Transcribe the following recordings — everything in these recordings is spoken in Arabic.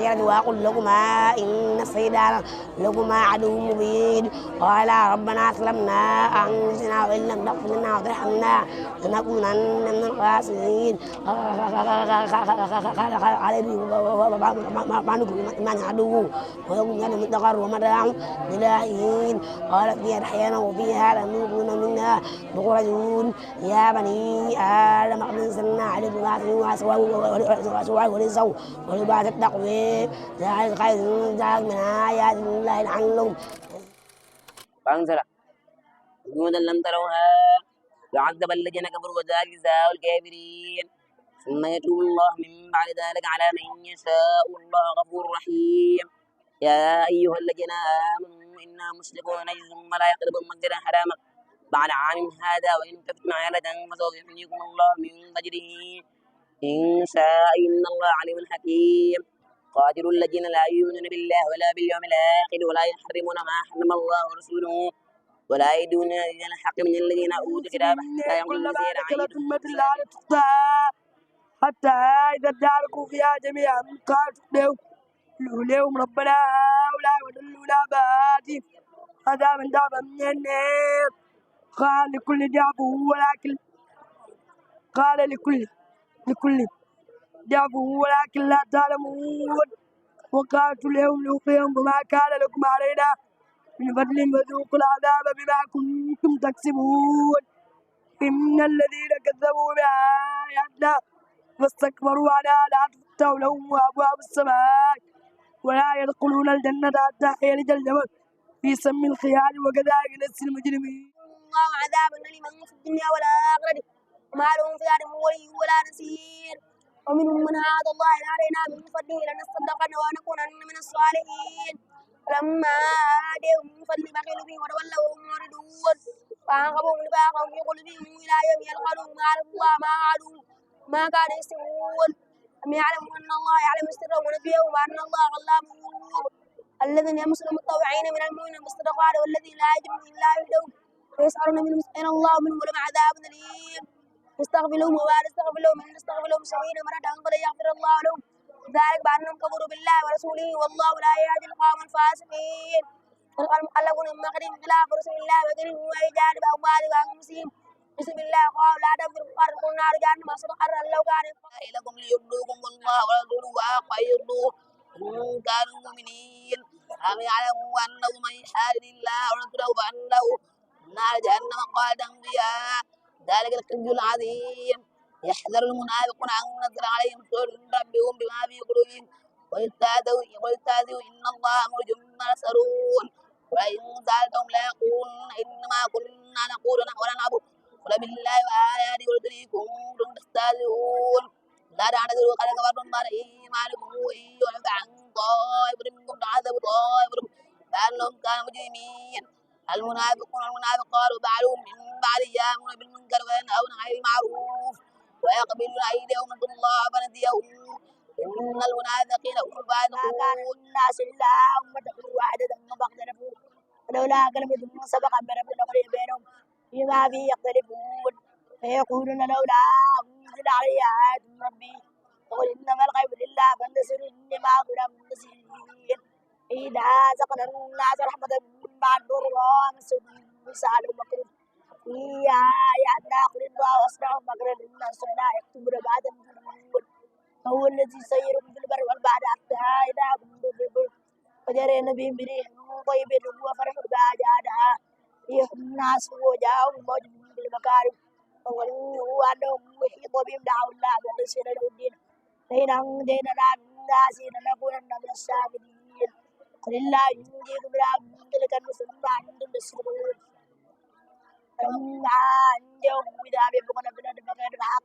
الآخرة وأقل لكما إن الشيطان لكما عدو مبين قال ربنا ظلمنا أنفسنا وإن لم تغفر لنا وترحمنا لنكونن من الخاسرين من عدو ويكون يعني متقر ومتاع للاهين قال فيها تحيانا وفيها تموتون منها تخرجون يا بني آدم قد أنزلنا عليكم وسواء ورزقوا ولباس التقوى ذلك خير ذلك من آيات الله لعلهم فانزل جنودا لم تروها يعذب الذين كفروا وذلك جزاء الكافرين ثم يتوب الله من بعد ذلك على من يشاء والله غفور رحيم يا أيها الذين آمنوا إنا مشركون نجس ولا يقربوا المسجد الحرام بعد عام هذا وإن كفتم عيلة فسوف يحييكم الله من فجره إن شاء إن الله عليم حكيم قاتلوا الذين لا يؤمنون بالله ولا باليوم الآخر ولا يحرمون ما حرم الله ورسوله ولا يدون دين الحق من الذين أوتوا الكتاب حتى يقولوا الذين عيدوا حتى إذا اداركوا فيها جميعا قالوا لهم ربنا هؤلاء وذلونا باتي عذابا ضعفا من النار قال لكل ضعف ولكن قال لكل ضعف ولكن لا تعلمون وقالت لهم لأخيهم وما كان لكم علينا من فضل فذوقوا العذاب بما كنتم تكسبون إن الذين كذبوا بآياتنا واستكبروا عنها لا تفتح لهم أبواب السماء ولا يدخلون الجنة حتى يلج الجمل في سم الخيال وكذلك نجزي المجرمين الله عذابا لمن في الدنيا والآخرة وما لهم في الأرض من ولي ولا نصير ومنهم من عاد الله علينا من فضله لنصدقن ونكونن من الصالحين فلما آتيهم من فضل بخلوا به وتولوا وهم معرضون فأعقبهم نفاقهم في قلوبهم إلى يوم يلقونه ما عرفوا الله ما عادوا ما كانوا يكسبون أم يعلموا أن الله يعلم سرهم ونجواهم وأن الله علام الغيوب الذين يمسون المتطوعين من المؤمنين بالصدقات والذين لا يجدون إلا يهدون ويسألون منهم إن الله منهم ولهم عذاب أليم يستغفر لهم وما يستغفر لهم من يستغفر لهم 70 مرة فلن يغفر الله لهم ذلك بأنهم كفروا بالله ورسوله والله لا يهدي القوم الفاسقين والمخلفون من مقدم خلاف رسول الله وكرهوا وإيجاد بأموالهم وأنفسهم بسم الله قالوا لا تنفروا فارقوا النار جهنم أصلا لو كان لكم ليبلوكم الله ورسوله وخيروا إن كانوا مؤمنين أم يعلموا أنه من يحارب الله ورسوله فأنه نار جهنم خالدا فيها ذلك الخزي العظيم يحذر المنافقون أن ينزل عليهم سورة تنبئهم بما في قلوبهم ويستهزئوا إن الله مخرج ما يسرون وإن سألتهم ليقولن إنما كنا نقول ونلعب قل بالله وآياته ورسوله كنتم تستهزئون لا تعتذروا قد كفرتم بعد إيمانكم إن يعف عن طائفة منكم تعذب طائفة كأنهم كانوا مجرمين المنافقون والمنافقات بعضهم من بعض يأمرون بالمنكر وينهون عن المعروف ويقبلون أيديهم نسوا الله فنسيهم إن المنافقين هم الفاسقون الناس إلا أمة واحدة فاختلفوا ولولا كلمة سبق من ربنا لقضي بينهم فيما فيه يختلفون فيقولون لولا أنزل علي آيات من ربي وقل إنما الغيب لله فانتصر إنما كنا منتصرين إذا أذقنا الناس رحمة من بعد ضراء مسهم سألوا مكر في آياتنا قل الله واصنعوا مكرا إن أرسلنا يكتبون بعد المجرمون هو الذي يسيركم في البر والبحر حتى إذا كنتم في البر وجرينا بهم بريح طيبة وفرحوا بها جاءها ريح الناس وجاءهم موج من المكارم وظنوا أنهم محيط بهم دعوا الله مخلصين له الدين لئن أنجيتنا من الناس لنكونن من الشاكرين قل الله ينجيكم من تلك الرسل ثم أنتم تشركون فلما أنجاهم إذا بهم بلد بغير الحق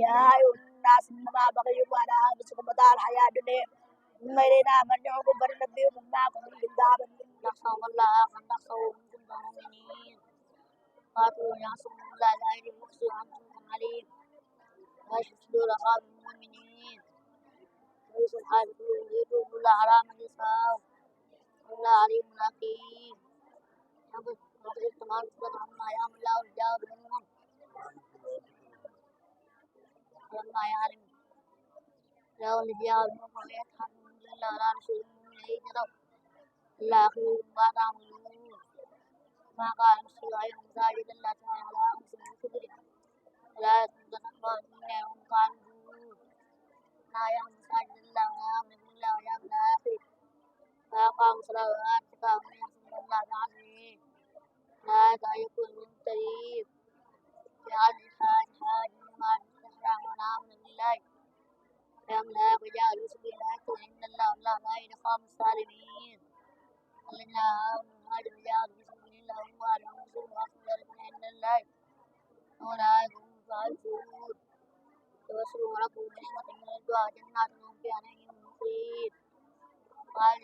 يا أيها الناس إنما بغيكم على أنفسكم متاع الحياة الدنيا ثم إلينا مرجعكم فننبئكم ما كنتم بالذنب نخشوا الله فنخشوا إن كنتم مؤمنين قاتلوا يعصموا الله لا يجب عنكم عليم لا يشهدوا لقاب المؤمنين ليس الحاجة يجوب الله على من يشاء والله عليم حكيم وقد استمرت عما يعمل الله الجواب منهم لما يعلم له الجواب منهم ويتحمل الله ولا رسول إليه جروا إلا أخذوا ما تعملون ما قال مسلم عليهم مساجد الله تعالى على مسلم كبر ولا يصد الرحمن إلا هم قالوا لا يعلم مساجد الله ولا يؤمن بالله واليوم الآخر فأقاموا الصلاة وآتوا الزكاة ومن يحسن الله بعمله لا يكون ممتلئ بهذه الحاج ما تستحرم ولا آمن بالله فهم لا رجال سبيل الله إن الله والله لا يقام الظالمين الذين آمنوا هاجروا وجاهدوا في سبيل الله وأموالهم وأنفسهم ذلك عند الله أولئك هم الفائزون توسلوا ربهم نعمة من الدعاء جنات لهم فيها نعيم مقيم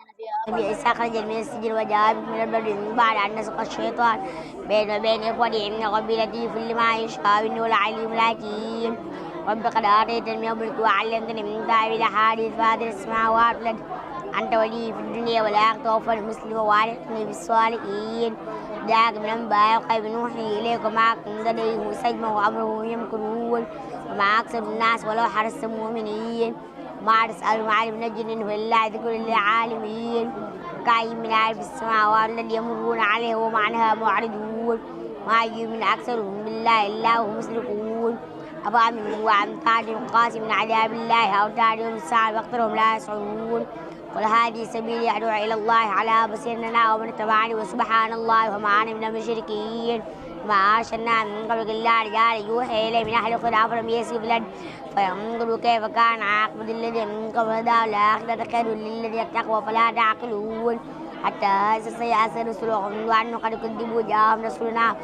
النبي عيسى خرج من السجن وجاء من البر بعد أن نسق الشيطان بين وبين إخوته من قبيلته في ما يشاء إنه العليم الحكيم رب قد آتيتني من الملك وعلمتني من تأويل الأحاديث فاطر السماوات والأرض أنت ولي في الدنيا والآخرة توفى المسلم ووالدني بالصالحين ذاك من أنباء الغيب نوحي إليك وما كنت لديهم سجما وأمرهم يمكرون وما أكثر الناس ولو حرصت المؤمنين ما تسألهم عن نجم إلا ذكر للعالمين كأي من آية في السماوات الذي يمرون عليه وهم عنها معرضون ما يؤمن أكثرهم بالله إلا وهم مشركون أفأمنوا وأن تأتيهم قاسم من عذاب الله أو تأتيهم الساعة وأكثرهم لا يشعرون قل هذه سبيلي أدعو إلى الله على بصيرة ومن اتبعني وسبحان الله وما أنا من المشركين ما أرسلنا من قبلك إلا رجالا يوحي إليه من أهل القرى أفلم يسيروا في الأرض فينظروا كيف كان عاقبة الذين من قبل دار الآخرة خير للذين اتقوا فلا تعقلون حتى إذا سيأس رسلهم وأنه قد كذبوا جاءهم رسولنا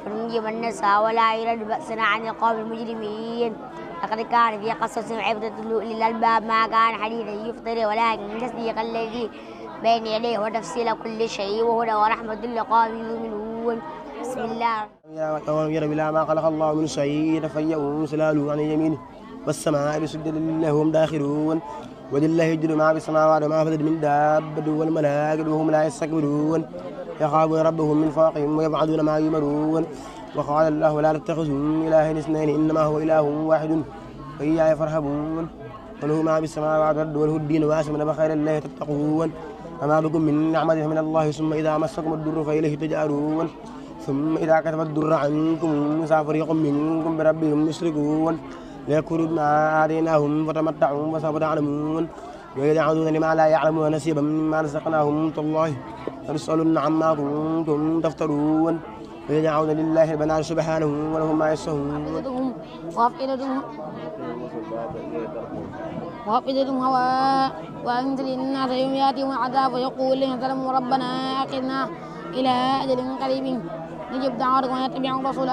فننجي من نساء ولا يرد بأسنا عن القوم المجرمين لقد كان في قصصهم عبرة للألباب ما كان حديثا يفتري ولكن تصديق الذي بين يديه وتفصيل كل شيء وهدى ورحمة لقوم يؤمنون بسم الله يرى بلا ما خلق الله من شيء تفيأ سلاله عن يمينه والسماء بسجد لله هم داخلون ولله يجد ما في السماوات وما في الأرض من دابة والملائكة وهم لا يستكبرون يخافون ربهم من فوقهم ويفعلون ما يؤمرون وقال الله لا تتخذوا إلهين اثنين إنما هو إله واحد وإياي فارهبون وله ما في السماوات والأرض وله الدين واسمنا بخير الله تتقون وما بكم من نعمة من الله ثم إذا مسكم الضر فإليه تجأرون ثم إذا كتب الضر عنكم إذا فريق منكم بربهم يشركون ليكفروا ما آتيناهم فتمتعوا فسوف تعلمون ويجعلون لما لا يعلمون نصيبا مما رزقناهم تالله لتسألن عما كنتم تفترون ويجعلون لله البنات سبحانه ولهم ما يشتهون وأفئدتهم هواء وأنزل الناس يوم يأتيهم العذاب ويقول الذين ظلموا ربنا أخرنا إلى أجل قريب نجب دعوتكم ونتبع الرسول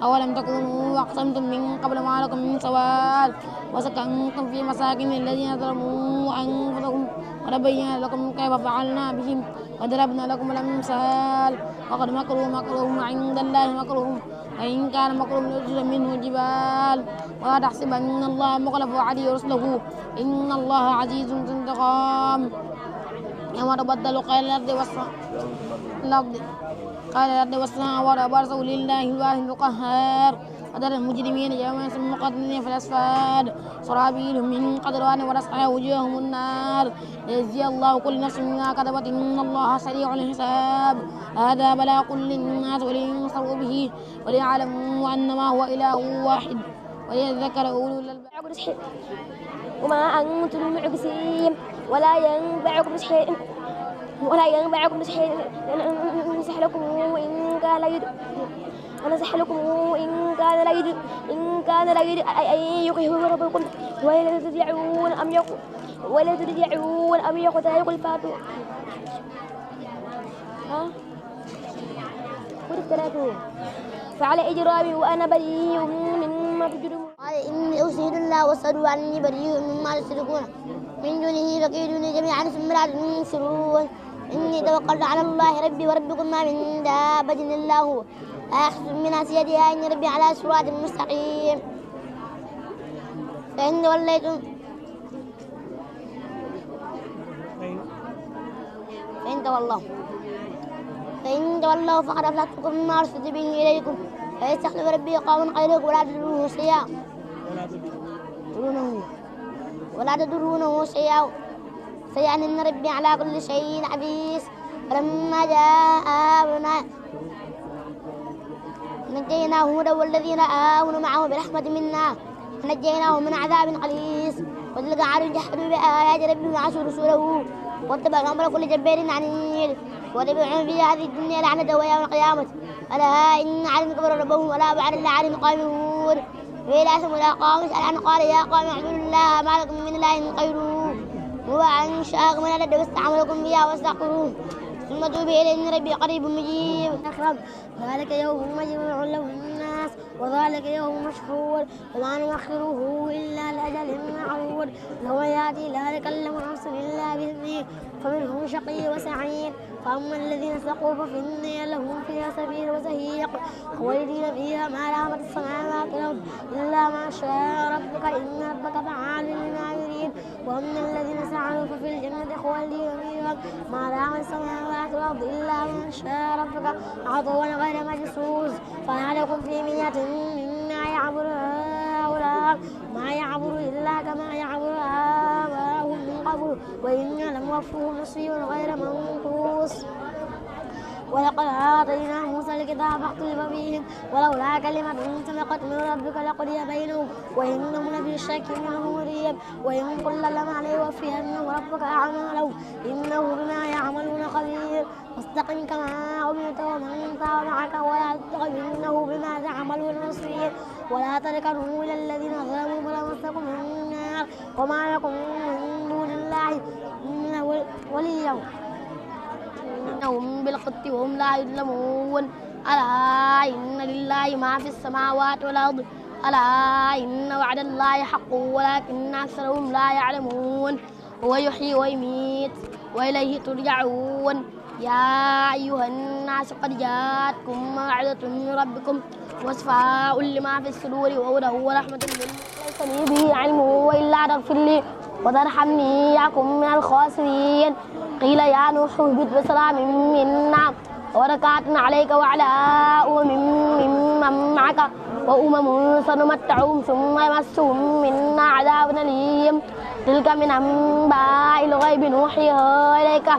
أولم تكونوا أقسمتم من قبل ما لكم من سوال وسكنتم في مساكن الذين ظلموا أنفسهم ونبين لكم كيف فعلنا بهم وضربنا لكم الأمثال وقد مكروا مكرهم عند الله مكرهم وإن كان مكرهم ليزول منه الجبال ولا تحسبن الله مخلف وعده رسله إن الله عزيز ذو انتقام يوم تبدل خير الأرض والسماوات وبرزوا لله الواحد القهار وترى المجرمين يومئذ مقرنين في الأسفاد سرابيلهم من قطران ورسعها وجوههم النار ليجزي الله كل نفس ما كسبت إن الله سريع الحساب هذا بلاغ للناس ولينصروا به وليعلموا أنما هو إله واحد وليذكر أولو الألباب وما أنتم معجزين ولا ينفعكم شيء ننصح لكم إن كان لا يريد أن يقهر ربكم ولا ترجعون أم يقتلوا الفاتو فعلى إجرامي وأنا بريء مما تجرمون قال إني أشهد الله وأشهد أني بريء مما تشركون من دونه فكيدوني جميعا ثم لا تنصرون إني توكلت على الله ربي وربكم ما من دابة إلا هو آخذ من ناصيتها إن ربي على صراط مستقيم فإن توليتم فإن تولوا فقد أفلحتكم مما أرسلت به إليكم فيستخلف ربي قوما غيركم ولا تضرونه شيئا سيعلمن ربي على كل شيء حفيظ فلما جاء أمرنا نجيناه هودا والذين آمنوا معه برحمة منا نجيناهم من عذاب قليل وتلك عاد جحدوا بآيات ربهم وعصوا رسوله واتبعوا أمر كل جبار عنيد وتبعهم في هذه الدنيا لعنة ويوم القيامة ألا إن علم كبر ربهم ولا بعد الله علم قائمون وإلى ثمود قوم سأل قال يا قوم اعبدوا الله ما لكم من إله غيره هو أنشأكم من الأرض واستعملكم فيها واستغفروه ثم توبوا إليه إن ربي قريب مجيب أكرم ذلك يوم مجموع له الناس وذلك يوم مشهور وما نؤخره إلا لأجل معدود يوم يأتي لا يكلم نفس إلا بإذنه فمنهم شقي وسعيد فأما الذين سقوا ففي النار لهم فيها سبيل وزهيق خالدين فيها ما دامت السماوات والأرض إلا ما شاء ربك إن ربك فعال لما يريد وأما الذين سعوا ففي الجنة خالدين فيها ما دامت السماوات والأرض إلا ما شاء ربك عطوا غير مجسوس فما لكم في مية مما يعبر هؤلاء ما يعبر إلا كما يعبر آباؤهم من قبل وإنا لموفوهم نصيبا غير منقوص ولقد آتينا موسى الكتاب فاختلف فيه ولولا كلمة سبقت من ربك لقضي بينهم وإنهم لفي شك منه مريب وإن كل لما ليوفينهم ربك أعمالهم إنه بما يعملون خبير واستقم كما أمرت ومن تاب معك ولا تطغ إنه بما تعملون بصير ولا تركنوا إلى الذين ظلموا فلمسكم النار وما لكم من دون الله من ولي إنهم بالقسط وهم لا يظلمون ألا إن لله ما في السماوات والأرض ألا إن وعد الله حق ولكن أكثرهم لا يعلمون هو يحيي ويميت وإليه ترجعون يا أيها الناس قد جاءتكم موعظة من ربكم وشفاء لما في الصدور وهدى ورحمة ليس لي به علم وإلا تغفر لي وترحمني أكن من الخاسرين قيل يا نوح اهبط بسلام منا وبركات عليك وعلى ممن معك وأمم سنمتعهم ثم يمسهم منا عذاب أليم تلك من أنباء الغيب نوحيها إليك